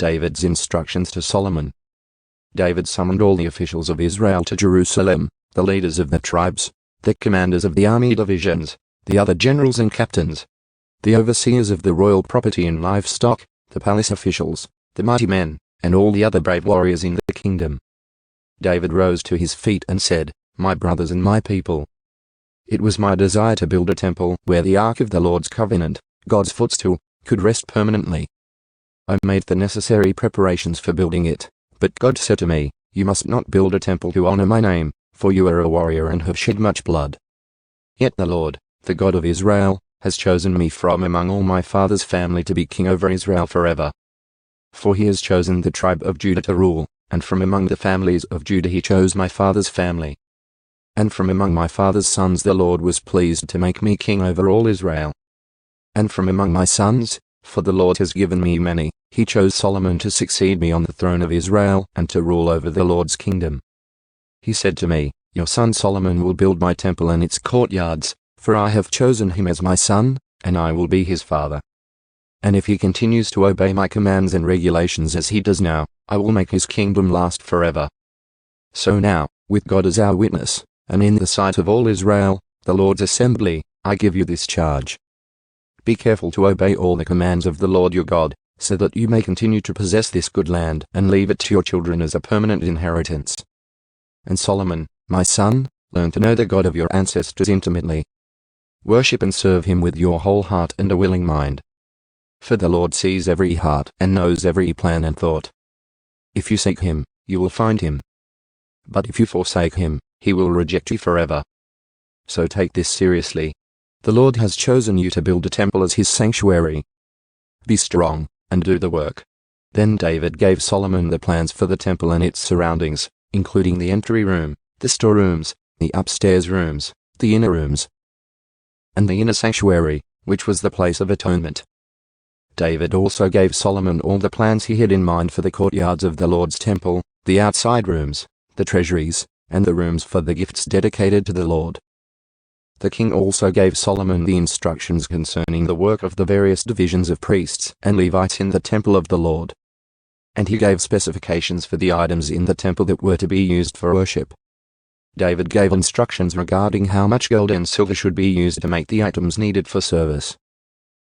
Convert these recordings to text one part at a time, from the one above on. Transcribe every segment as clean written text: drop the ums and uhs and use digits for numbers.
David's instructions to Solomon. David summoned all the officials of Israel to Jerusalem, the leaders of the tribes, the commanders of the army divisions, the other generals and captains, the overseers of the royal property and livestock, the palace officials, the mighty men, and all the other brave warriors in the kingdom. David rose to his feet and said, "My brothers and my people, it was my desire to build a temple where the ark of the Lord's covenant, God's footstool, could rest permanently. I made the necessary preparations for building it, but God said to me, 'You must not build a temple to honor my name, for you are a warrior and have shed much blood.' Yet the Lord, the God of Israel, has chosen me from among all my father's family to be king over Israel forever. For he has chosen the tribe of Judah to rule, and from among the families of Judah he chose my father's family. And from among my father's sons the Lord was pleased to make me king over all Israel. And from among my sons, for the Lord has given me many, he chose Solomon to succeed me on the throne of Israel and to rule over the Lord's kingdom. He said to me, 'Your son Solomon will build my temple and its courtyards, for I have chosen him as my son, and I will be his father. And if he continues to obey my commands and regulations as he does now, I will make his kingdom last forever.' So now, with God as our witness, and in the sight of all Israel, the Lord's assembly, I give you this charge. Be careful to obey all the commands of the Lord your God, so that you may continue to possess this good land and leave it to your children as a permanent inheritance. And Solomon, my son, learn to know the God of your ancestors intimately. Worship and serve him with your whole heart and a willing mind. For the Lord sees every heart and knows every plan and thought. If you seek him, you will find him. But if you forsake him, he will reject you forever. So take this seriously. The Lord has chosen you to build a temple as his sanctuary. Be strong, and do the work." Then David gave Solomon the plans for the temple and its surroundings, including the entry room, the storerooms, the upstairs rooms, the inner rooms, and the inner sanctuary, which was the place of atonement. David also gave Solomon all the plans he had in mind for the courtyards of the Lord's temple, the outside rooms, the treasuries, and the rooms for the gifts dedicated to the Lord. The king also gave Solomon the instructions concerning the work of the various divisions of priests and Levites in the temple of the Lord. And he gave specifications for the items in the temple that were to be used for worship. David gave instructions regarding how much gold and silver should be used to make the items needed for service.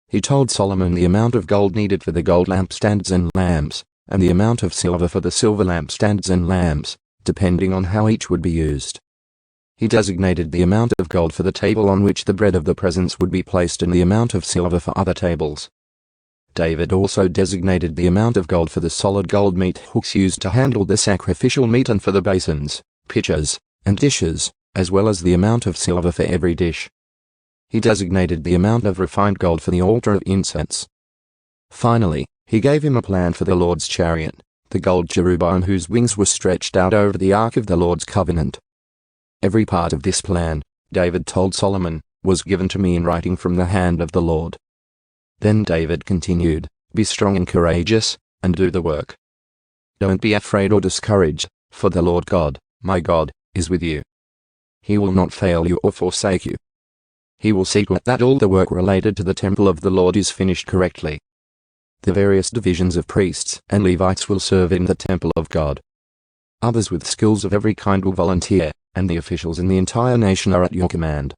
He told Solomon the amount of gold needed for the gold lampstands and lamps, and the amount of silver for the silver lampstands and lamps, depending on how each would be used. He designated the amount of gold for the table on which the bread of the presence would be placed and the amount of silver for other tables. David also designated the amount of gold for the solid gold meat hooks used to handle the sacrificial meat and for the basins, pitchers, and dishes, as well as the amount of silver for every dish. He designated the amount of refined gold for the altar of incense. Finally, he gave him a plan for the Lord's chariot, the gold cherubim whose wings were stretched out over the ark of the Lord's covenant. Every part of this plan, David told Solomon, was given to me in writing from the hand of the Lord. Then David continued, "Be strong and courageous, and do the work. Don't be afraid or discouraged, for the Lord God, my God, is with you. He will not fail you or forsake you. He will see to it that all the work related to the temple of the Lord is finished correctly. The various divisions of priests and Levites will serve in the temple of God. Others with skills of every kind will volunteer, and the officials in the entire nation are at your command.